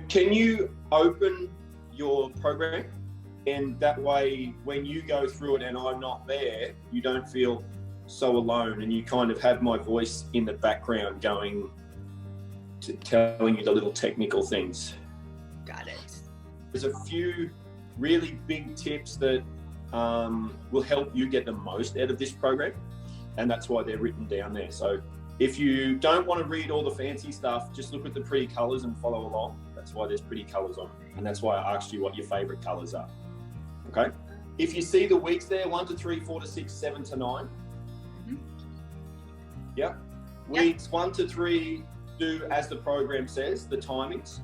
can you open your program? And that way, when you go through it and I'm not there, you don't feel so alone, and you kind of have my voice in the background going, telling you the little technical things. Got it. There's a few really big tips that will help you get the most out of this program, and that's why they're written down there. So if you don't want to read all the fancy stuff, just look at the pretty colours and follow along. That's why there's pretty colours on it, and that's why I asked you what your favourite colours are. Okay? If you see the weeks there, 1 to 3, 4 to 6, 7 to 9. Mm-hmm. Yep. Weeks 1 to 3, do as the program says, the timings.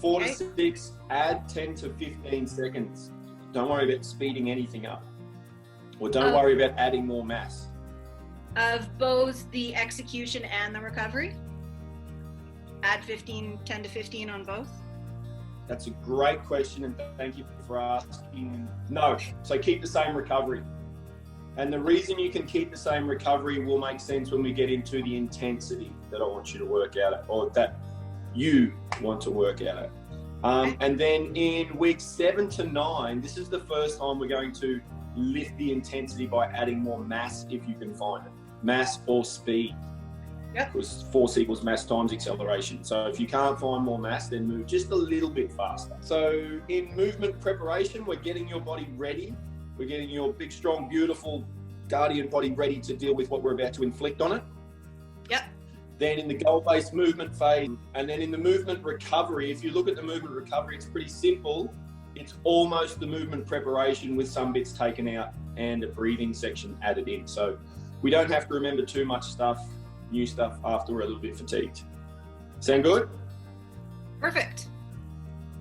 4 to 6, add 10 to 15 seconds. Don't worry about speeding anything up. Or don't worry about adding more mass. Of both the execution and the recovery? Add 10 to 15 on both? That's a great question, and thank you for asking. No, so keep the same recovery. And the reason you can keep the same recovery will make sense when we get into the intensity that I want you to work out at, or that you want to work out at. And then in week 7 to 9, this is the first time we're going to lift the intensity by adding more mass if you can find it. Mass or speed. Yep. Because force equals mass times acceleration. So if you can't find more mass, then move just a little bit faster. So in movement preparation, we're getting your body ready. We're getting your big, strong, beautiful guardian body ready to deal with what we're about to inflict on it. Yep. Then in the goal-based movement phase, and then in the movement recovery, if you look at the movement recovery, it's pretty simple. It's almost the movement preparation with some bits taken out and a breathing section added in. So we don't have to remember too much stuff, new stuff, after we're a little bit fatigued. Sound good? Perfect.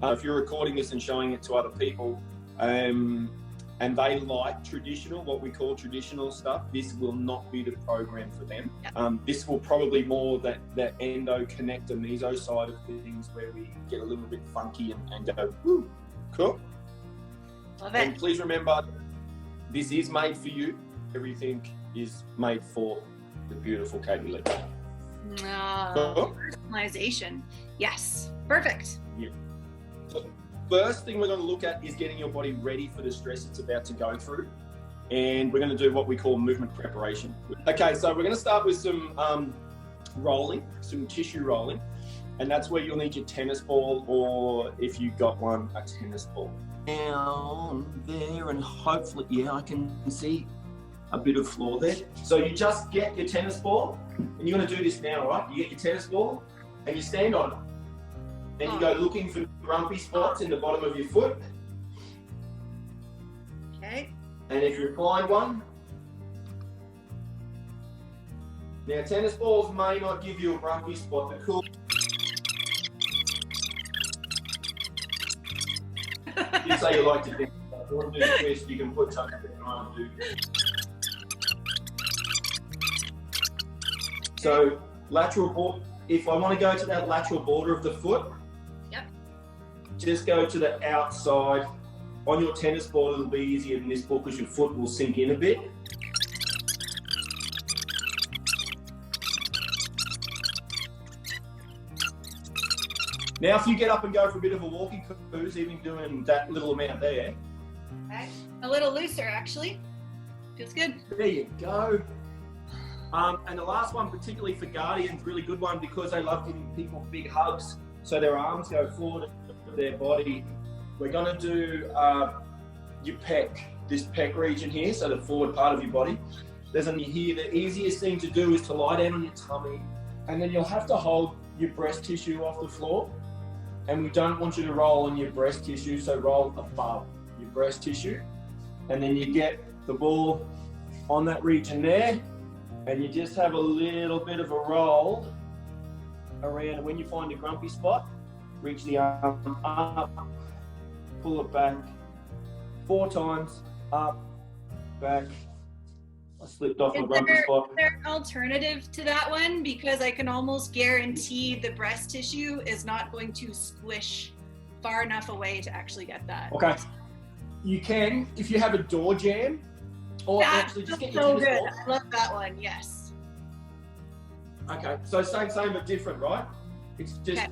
If you're recording this and showing it to other people, and they like traditional, what we call traditional stuff, this will not be the program for them. Yep. This will probably more that endo, connector, meso side of things where we get a little bit funky and go, woo, cool. Love it. And please remember, this is made for you. Everything is made for the beautiful Katey Lee. Cool. Personalization. Yes. Perfect. Yeah. So first thing we're going to look at is getting your body ready for the stress it's about to go through. And we're going to do what we call movement preparation. Okay, so we're going to start with some rolling, some tissue rolling. And that's where you'll need your tennis ball, or if you've got one, a tennis ball. Down there, and hopefully, yeah, I can see a bit of floor there. So you just get your tennis ball, and you're going to do this now, right? You get your tennis ball, and you stand on it. Then you go looking for grumpy spots in the bottom of your foot. Okay. And if you find one, now tennis balls may not give you a grumpy spot. The cool. You say you like to think, if you want to do the twist, you can put something behind and do. So lateral border. If I want to go to that lateral border of the foot, just go to the outside. On your tennis ball, it'll be easier than this ball because your foot will sink in a bit. Now, if you get up and go for a bit of a walking cruise, even doing that little amount there. Okay. A little looser, actually. Feels good. There you go. And the last one, particularly for guardians, really good one because they love giving people big hugs. So their arms go forward of their body. We're going to do your pec, this pec region here, so the forward part of your body. There's on here, the easiest thing to do is to lie down on your tummy, and then you'll have to hold your breast tissue off the floor. And we don't want you to roll on your breast tissue, so roll above your breast tissue. And then you get the ball on that region there, and you just have a little bit of a roll around. When you find a grumpy spot, reach the arm up, pull it back 4 times, up, back. I slipped off my grumpy spot. Is there an alternative to that one? Because I can almost guarantee the breast tissue is not going to squish far enough away to actually get that. Okay. You can, if you have a door jam, or actually just get your tennis ball. I love that one, yes. Okay, so same but different, right? It's just,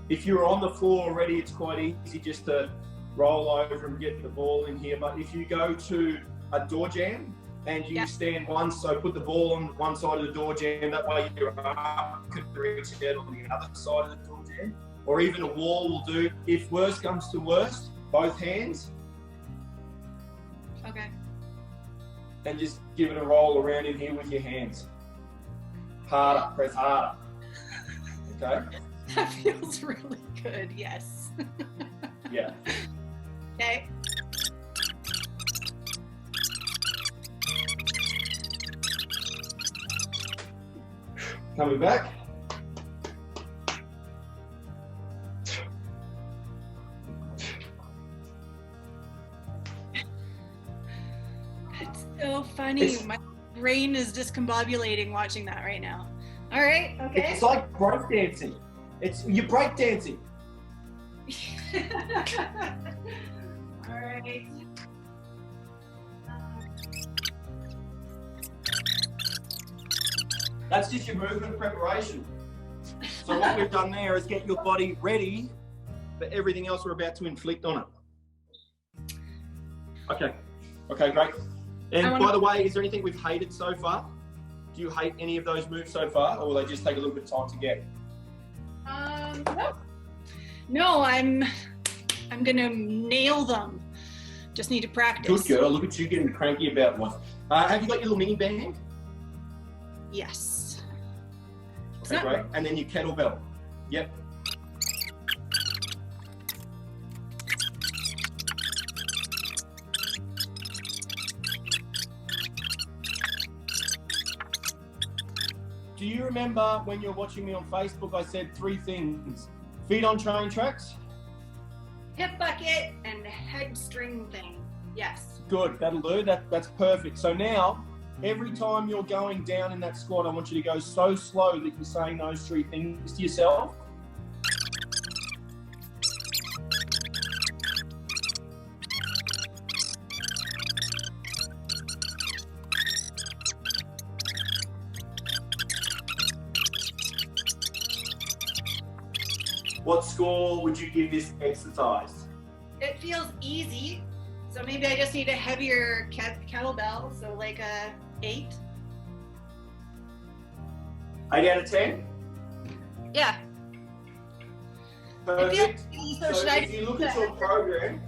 if you're on the floor already, it's quite easy just to roll over and get the ball in here. But if you go to a door jam and you stand once, so put the ball on one side of the door jam, that way your arm can reach out on the other side of the door jam. Or even a wall will do. If worst comes to worst, both hands. Okay. And just give it a roll around in here with your hands. Harder, press harder. Okay? That feels really good, yes. Yeah. Okay. Coming back. That's so funny. My brain is discombobulating watching that right now. All right, okay. It's like break dancing. You're break dancing. All right. That's just your movement preparation. So what we've done there is get your body ready for everything else we're about to inflict on it. Okay. Okay, great. And by the way, is there anything we've hated so far? Do you hate any of those moves so far, or will they just take a little bit of time to get? No, I'm gonna nail them. Just need to practice. Good girl. Look at you getting cranky about one. Have you got your little mini band? Yes. Okay, great. And then your kettlebell. Yep. Do you remember when you were watching me on Facebook, I said 3 things? Feet on train tracks. Hip bucket and head string thing. Yes. Good, that'll do. That's perfect. So now, every time you're going down in that squat, I want you to go so slow that you're saying those 3 things to yourself. What score would you give this exercise? It feels easy, so maybe I just need a heavier kettlebell, so like a 8. 8 out of 10? Yeah. Perfect. It feels easy, so should if you look at your program,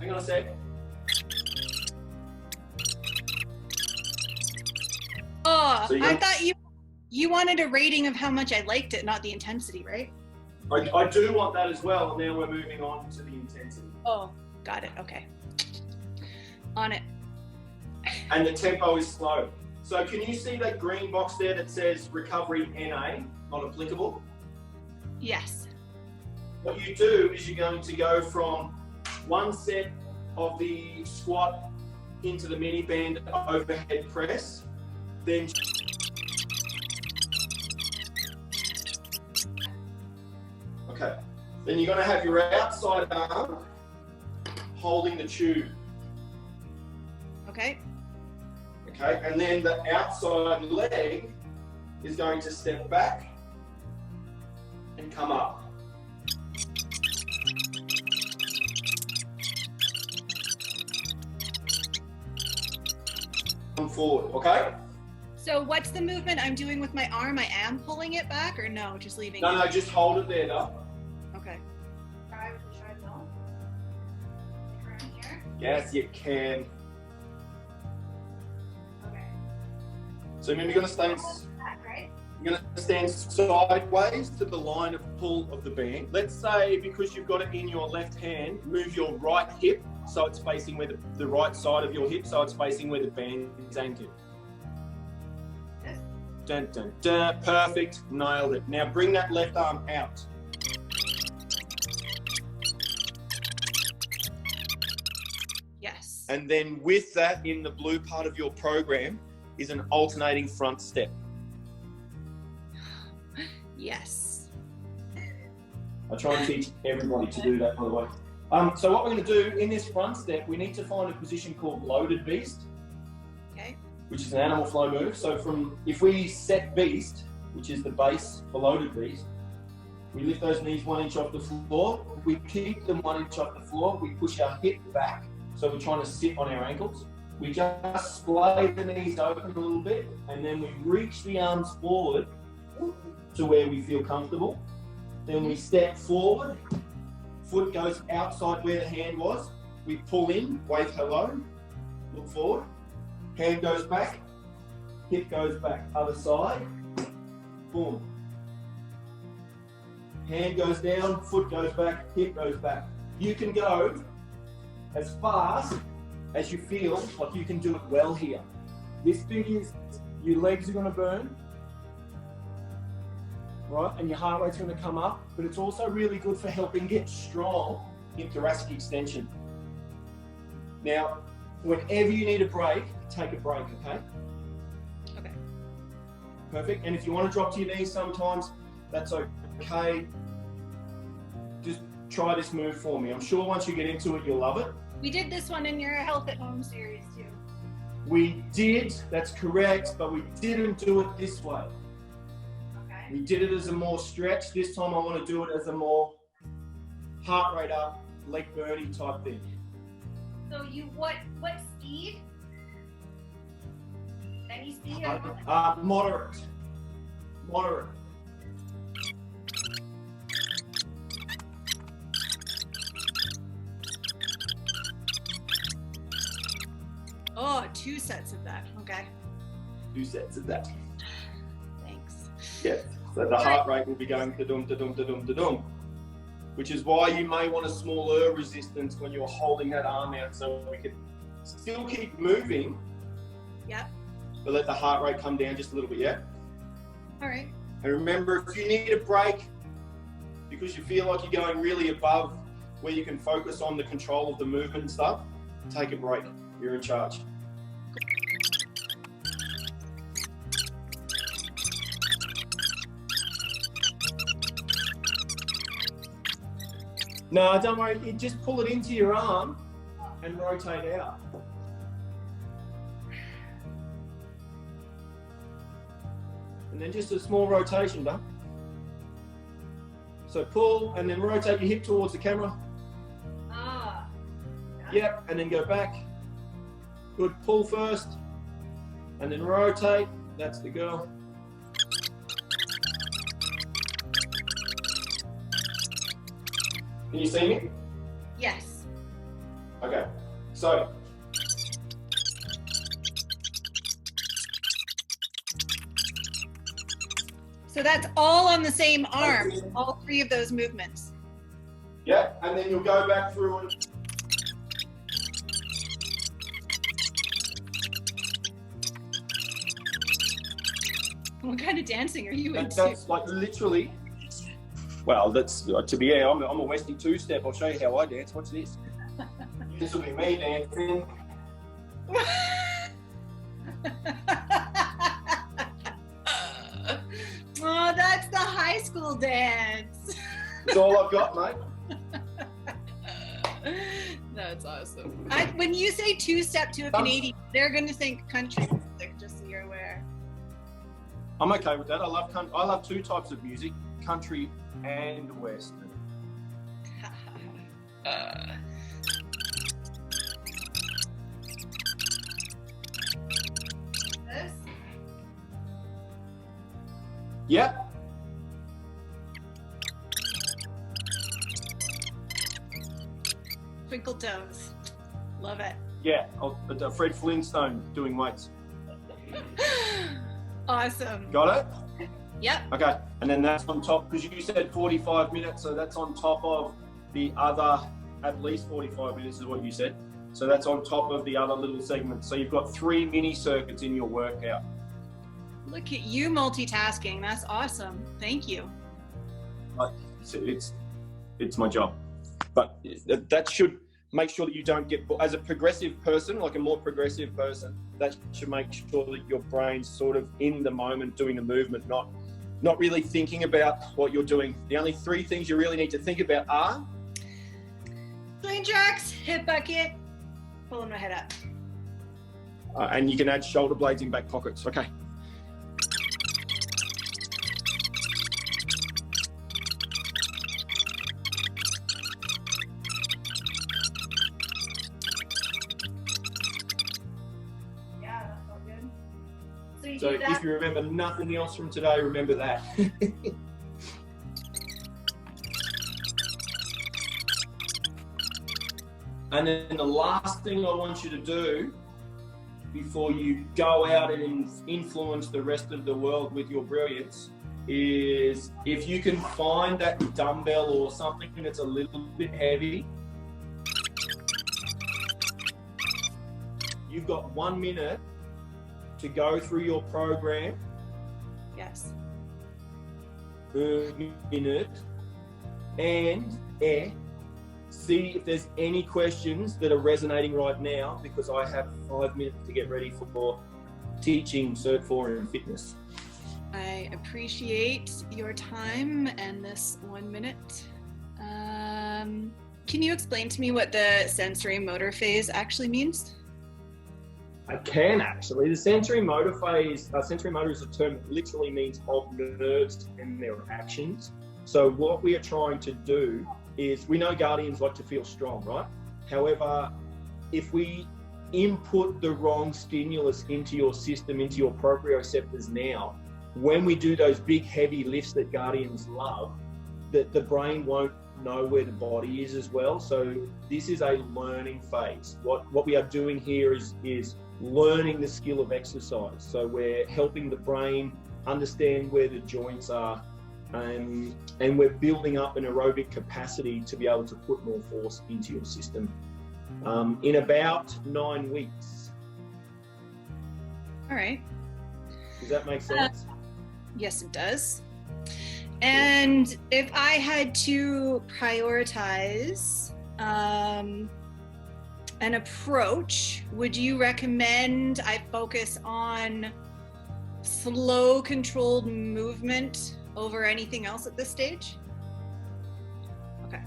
hang on a sec. Oh, so I thought you wanted a rating of how much I liked it, not the intensity, right? I do want that as well, and now we're moving on to the intensity. Oh, got it, okay. On it. And the tempo is slow. So can you see that green box there that says recovery NA, not applicable? Yes. What you do is you're going to go from 1 set of the squat into the mini band overhead press, then okay. Then you're going to have your outside arm holding the tube. Okay. Okay, and then the outside leg is going to step back and come up. Come forward, okay? So what's the movement I'm doing with my arm? I am pulling it back or no, just leaving it? No, just hold it there, though. Okay. Try no. Around here? Yes, you can. Okay. So remember, you're going to stand, you're going to stand sideways to the line of pull of the band. Let's say, because you've got it in your left hand, move your right hip so it's facing where the right side of your hip, so it's facing where the band is anchored. Yes. Dun, dun, dun. Perfect. Nailed it. Now bring that left arm out. Yes. And then with that, in the blue part of your program, is an alternating front step. Yes. I try and teach everybody to do that, by the way. So what we're going to do in this front step, we need to find a position called loaded beast, Okay. which is an animal flow move. So if we set beast, which is the base below the beast. We lift those knees 1 inch off the floor. We keep them 1 inch off the floor. We push our hip back, so we're trying to sit on our ankles. We just splay the knees open a little bit, and then we reach the arms forward to where we feel comfortable. Then we step forward, foot goes outside where the hand was. We pull in, wave hello, look forward. Hand goes back, hip goes back, other side, boom. Hand goes down, foot goes back, hip goes back. You can go as fast as you feel like you can do it well here. This bit is, your legs are gonna burn, right? And your heart rate's gonna come up, but it's also really good for helping get strong in thoracic extension. Now, whenever you need a break, take a break, okay? Okay. Perfect. And if you want to drop to your knees sometimes, that's okay. Just try this move for me. I'm sure once you get into it, you'll love it. We did this one in your Health at Home series too. We did, that's correct, but we didn't do it this way. Okay. We did it as a more stretch. This time I want to do it as a more heart rate up, leg burny type thing. So what speed? Any speed? Moderate. Moderate. Oh, 2 sets of that. Okay. 2 sets of that. Thanks. Yeah. So the heart rate will be going ta-dum, ta-dum, ta-dum, ta-dum. Which is why you may want a smaller resistance when you're holding that arm out, so we can still keep moving. Yep. But let the heart rate come down just a little bit, yeah? All right. And remember, if you need a break because you feel like you're going really above where you can focus on the control of the movement and stuff, take a break. You're in charge. No, don't worry. You just pull it into your arm and rotate out. And then just a small rotation, done. So pull and then rotate your hip towards the camera. Ah. Yep, and then go back. Good, pull first, and then rotate. That's the girl. Can you see me? Yes. Okay, so. So that's all on the same arm, all 3 of those movements. Yeah, and then you'll go back through and What kind of dancing are you into? that's like literally. Well, that's to be fair. I'm a Westie 2-step. I'll show you how I dance. Watch this. This will be me dancing. Oh, that's the high school dance. That's all I've got, mate. That's awesome. When you say 2-step to a Canadian, they're going to think country music, just so you're aware. I'm okay with that. I love 2 types of music, country and western. This? Yep. Twinkle toes. Love it. Yeah, Fred Flintstone doing weights. Awesome. Got it? Yep. Okay, and then that's on top, because you said 45 minutes, so that's on top of the other, at least 45 minutes is what you said. So that's on top of the other little segments. So you've got 3 mini circuits in your workout. Look at you multitasking. That's awesome. Thank you. It's my job. But that should make sure that you don't get, as a progressive person, like a more progressive person, that should make sure that your brain's sort of in the moment doing the movement, not really thinking about what you're doing. The only 3 things you really need to think about are Swing jacks, hip bucket, pulling my head up. and you can add shoulder blades in back pockets. Okay. So if you remember nothing else from today, remember that. And then the last thing I want you to do before you go out and influence the rest of the world with your brilliance is, if you can find that dumbbell or something that's a little bit heavy, you've got 1 minute to go through your program. Yes. Minute, and see if there's any questions that are resonating right now, because I have 5 minutes to get ready for teaching Cert 4 in fitness. I appreciate your time and this 1 minute. Can you explain to me what the sensory motor phase actually means? I can actually. The sensory motor phase, sensory motor is a term that literally means of nerves and their actions. So what we are trying to do is, we know guardians like to feel strong, right? However, if we input the wrong stimulus into your system, into your proprioceptors now, when we do those big heavy lifts that guardians love, that the brain won't know where the body is as well. So this is a learning phase. What we are doing here is learning the skill of exercise. So we're helping the brain understand where the joints are, and we're building up an aerobic capacity to be able to put more force into your system in about 9 weeks. All right. Does that make sense? Yes, it does. And if I had to prioritize an approach, would you recommend I focus on slow, controlled movement over anything else at this stage? Okay.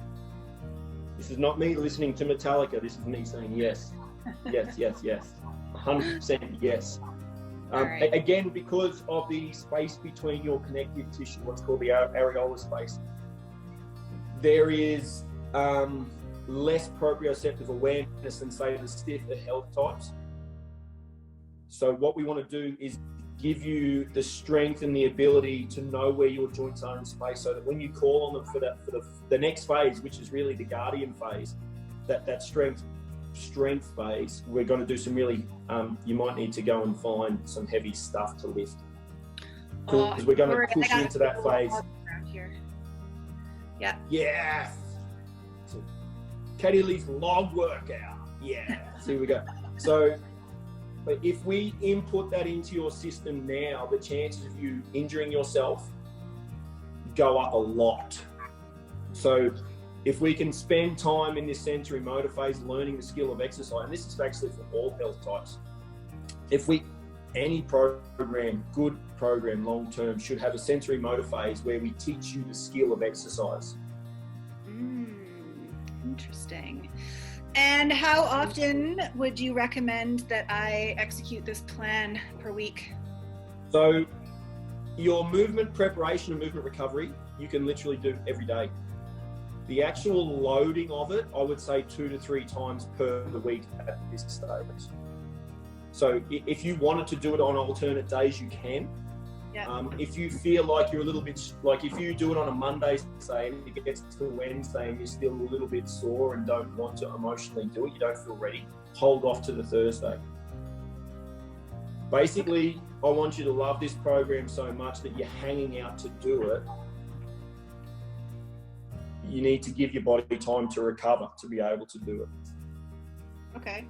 This is not me listening to Metallica. This is me saying yes. Yes, yes, yes. 100% yes. Right. Again, because of the space between your connective tissue, what's called the areolar space, there is less proprioceptive awareness than, say, the stiffer health types. So what we want to do is give you the strength and the ability to know where your joints are in space, so that when you call on them for the next phase, which is really the guardian phase, that strength phase, we're going to do some really, you might need to go and find some heavy stuff to lift, because we're going to push into that phase. Here. Yeah. Yeah. So, Katey Lee's log workout. Yeah. So here we go. So, but if we input that into your system now, the chances of you injuring yourself go up a lot. So if we can spend time in this sensory motor phase learning the skill of exercise, and this is actually for all health types, any program, good program long-term, should have a sensory motor phase where we teach you the skill of exercise. Interesting. And how often would you recommend that I execute this plan per week? So your movement preparation and movement recovery, you can literally do every day. The actual loading of it, I would say 2 to 3 times per week at this stage. So if you wanted to do it on alternate days, you can. Yeah. If you feel like you're a little bit, like if you do it on a Monday, say, and it gets to Wednesday and you're still a little bit sore and don't want to emotionally do it, you don't feel ready, hold off to the Thursday. Basically, I want you to love this program so much that you're hanging out to do it. You need to give your body time to recover to be able to do it. Okay.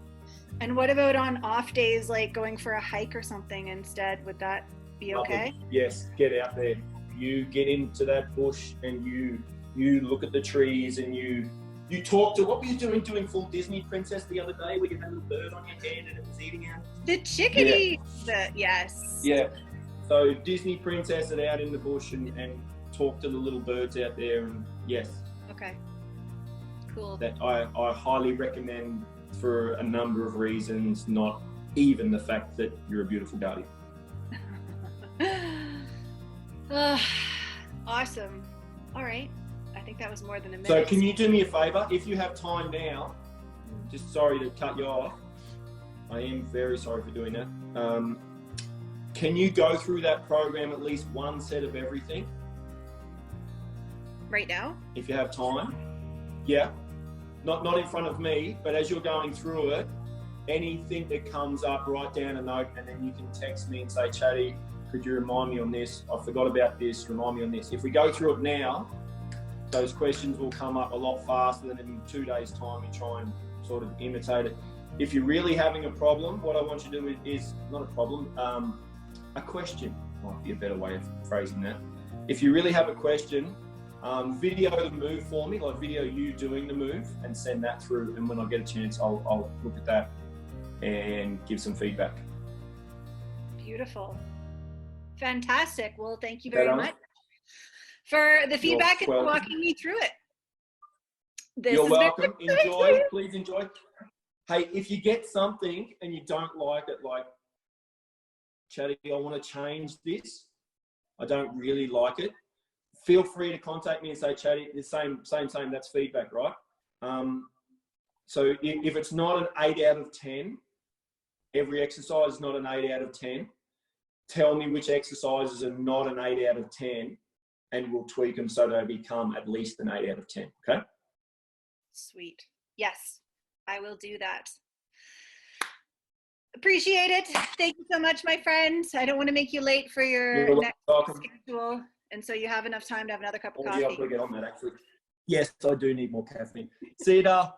And what about on off days, like going for a hike or something instead? Would that be okay? Yes, get out there. You get into that bush and you look at the trees and you talk to, what were you doing full Disney princess the other day where you had a little bird on your hand and it was eating you? The chickadee. Yeah. Yes. Yeah. So Disney princess it out in the bush and talk to the little birds out there, and yes. Okay. Cool. That I highly recommend for a number of reasons, not even the fact that you're a beautiful guardian. Awesome. All right. I think that was more than a minute. So can you do me a favor? If you have time now, just sorry to cut you off. I am very sorry for doing that. Can you go through that program at least one set of everything? Right now? If you have time. Yeah. Not in front of me, but as you're going through it, anything that comes up, write down a note, and then you can text me and say, Chaddy, could you remind me on this? I forgot about this, remind me on this. If we go through it now, those questions will come up a lot faster than in 2 days' time you try and sort of imitate it. If you're really having a problem, what I want you to do is not a problem, a question might be a better way of phrasing that. If you really have a question, video the move for me, like video you doing the move and send that through. And when I get a chance, I'll look at that and give some feedback. Beautiful. Fantastic. Well, thank you very much for the feedback and walking me through it. You're welcome. Enjoy. Please enjoy. Hey, if you get something and you don't like it, like, Chaddy, I want to change this, I don't really like it, feel free to contact me and say, Chaddy, the same, that's feedback, right? So if it's not an 8 out of 10, every exercise is not an 8 out of 10, tell me which exercises are not an 8 out of 10 and we'll tweak them so they become at least an 8 out of 10, okay? Sweet. Yes, I will do that. Appreciate it. Thank you so much, my friend. I don't want to make you late for your next schedule, and so you have enough time to have another cup of coffee. Yeah, I've got to get on that, actually. Yes, I do need more caffeine. See you later.